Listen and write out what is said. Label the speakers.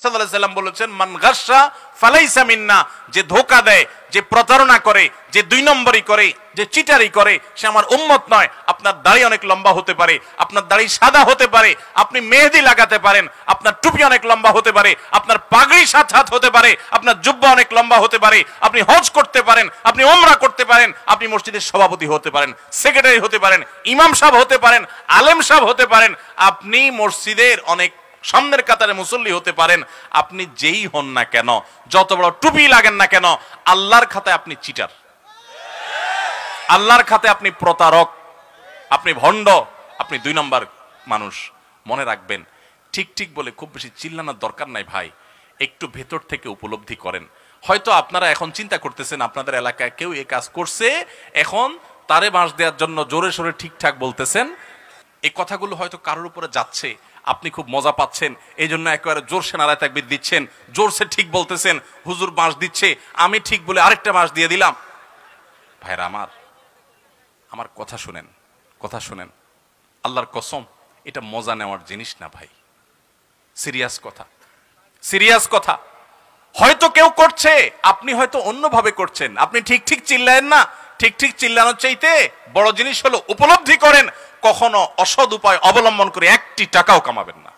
Speaker 1: সাল্লাল্লাহু আলাইহি সাল্লাম বলেছেন, মান গাশশা ফালাইসা মিন্না, যে ধোঁকা দেয়, যে প্রতারণা করে, যে দুই নম্বরই করে, যে চিটারি করে, সে আমার উম্মত নয়। আপনার দাড়ি অনেক লম্বা হতে পারে, আপনার দাড়ি সাদা হতে পারে, আপনি মেহেদি লাগাতে পারেন, আপনার টুপি অনেক লম্বা হতে পারে, আপনার পাগড়ি 7 হাত হতে পারে, আপনার জুব্বা অনেক লম্বা হতে পারে, আপনি হজ করতে পারেন, আপনি উমরা করতে পারেন, আপনি মসজিদের সভাপতি হতে পারেন, সেক্রেটারি হতে পারেন, ইমাম সাহেব হতে পারেন, আলেম সাহেব হতে পারেন, আপনি মসজিদের অনেক সামনের কাতারে মুসল্লি হতে পারেন। আপনি যেই হন না কেন, যত বড় টুপি লাগেন না কেন, আল্লাহর খাতায় আপনি চিটার, আল্লাহর খাতায় আপনি প্রতারক, আপনি ভণ্ড, আপনি 2 নম্বর মানুষ। মনে রাখবেন, ঠিক ঠিক বলে খুব বেশি চিল্লানোর দরকার নাই ভাই, একটু ভেতর থেকে উপলব্ধি করেন। হয়তো আপনারা এখন চিন্তা করতেছেন আপনাদের এলাকায় কেউ এই কাজ করছে, এখন তারে বাঁশ দেওয়ার জন্য জোরে সোরে ঠিকঠাক বলতেছেন। এই কথাগুলো হয়তো কারোর উপরে যাচ্ছে, আপনি খুব মজা পাচ্ছেন, এই জন্য একেবারে জোরসে নারায় তাকবীর দিচ্ছেন, জোরসে ঠিক বলতেছেন, হুজুর বাঁশ দিচ্ছে, আমি ঠিক বলে আরেকটা বাঁশ দিয়ে দিলাম। ভাইরা আমার কথা শুনেন, কথা শুনেন, আল্লাহর কসম, এটা মজা নেওয়ার জিনিস না ভাই, সিরিয়াস কথা, সিরিয়াস কথা। হয়তো কেউ করছে, আপনি হয়তো অন্যভাবে করছেন, আপনি ঠিক ঠিক চিল্লায়েন না। ঠিক ঠিক চিল্লানোর চাইতে বড় জিনিস হলো উপলব্ধি করেন, কখনো অসৎ উপায় অবলম্বন করে 1টি টাকাও কামাবেন না।